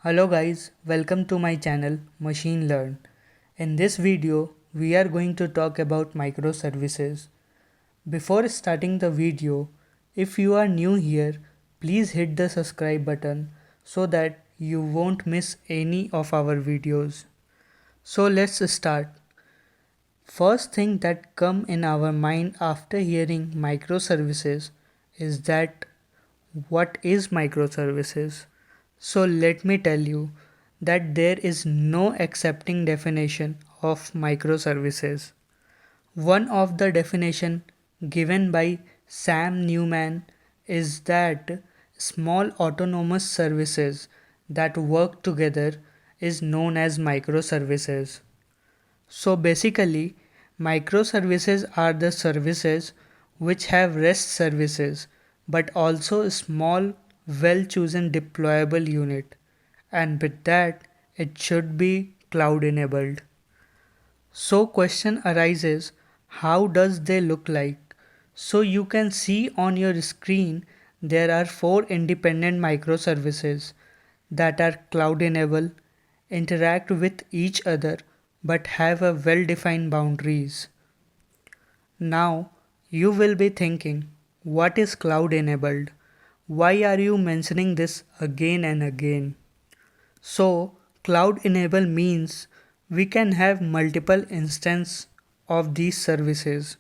Hello guys, welcome to my channel Machine Learn. In this video, we are going to talk about microservices. Before starting the video, if you are new here, please hit the subscribe button so that you won't miss any of our videos. So let's start. First thing that come in our mind after hearing microservices is that what is microservices? So let me tell you that there is no accepting definition of microservices. One of the definition given by Sam Newman is that small autonomous services that work together is known as microservices. So basically, microservices are the services which have REST services but also small, well chosen deployable unit, and with that, it should be cloud enabled. So question arises, how does they look like? So you can see on your screen there are four independent microservices that are cloud enabled, interact with each other but have a well defined boundaries. Now you will be thinking, what is cloud enabled? Why are you mentioning this again and again? So cloud enable means we can have multiple instances of these services.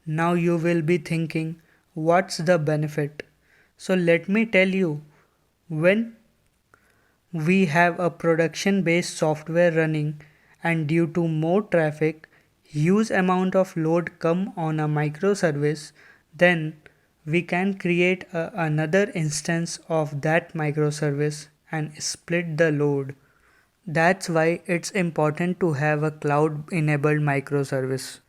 Now you will be thinking, what's the benefit? So let me tell you, when we have a production based software running and due to more traffic, huge amount of load come on a microservice, then we can create another instance of that microservice and split the load. That's why it's important to have a cloud enabled microservice.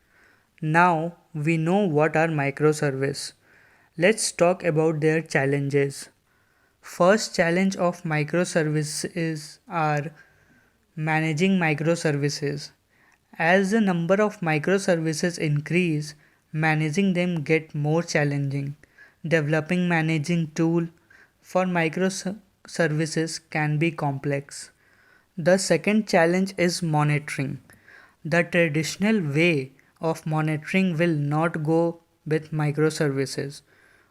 Now we know what are microservices. Let's talk about their challenges. First challenge of microservices are managing microservices. As the number of microservices increase, managing them get more challenging. Developing managing tool for microservices can be complex. The second challenge is monitoring. The traditional way of monitoring will not go with microservices.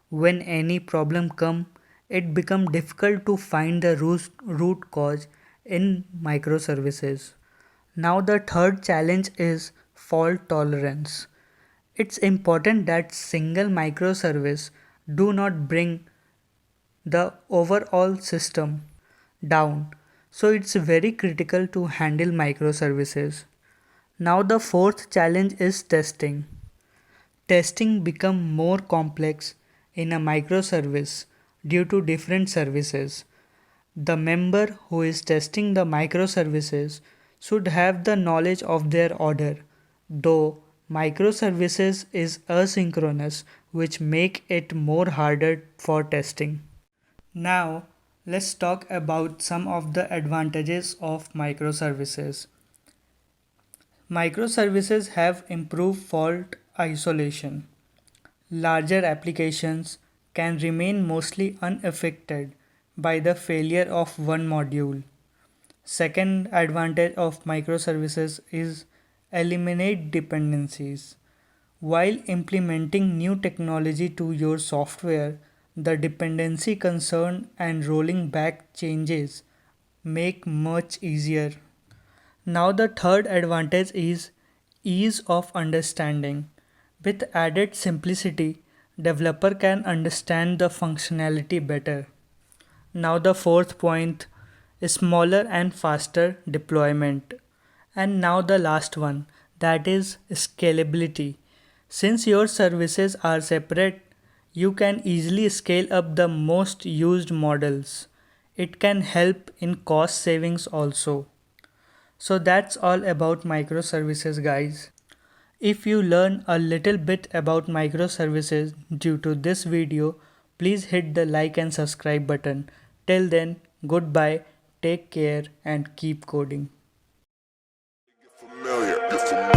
When any problem comes, it becomes difficult to find the root cause in microservices. Now the third challenge is fault tolerance. It's important that single microservice do not bring the overall system down. So it's very critical to handle microservices. Now the fourth challenge is testing. Testing become more complex in a microservice due to different services. The member who is testing the microservices should have the knowledge of their order, though microservices is asynchronous, which make it more harder for testing. Now, let's talk about some of the advantages of microservices. Microservices have improved fault isolation. Larger applications can remain mostly unaffected by the failure of one module. Second advantage of microservices is eliminate dependencies. While implementing new technology to your software, the dependency concern and rolling back changes make much easier. Now the third advantage is ease of understanding. With added simplicity, developer can understand the functionality better. Now the fourth point is smaller and faster deployment. And now the last one, that is scalability. Since your services are separate, you can easily scale up the most used models. It can help in cost savings also. So that's all about microservices, guys. If you learn a little bit about microservices due to this video, please hit the like and subscribe button. Till then, goodbye, take care and keep coding. Familiar, you're familiar.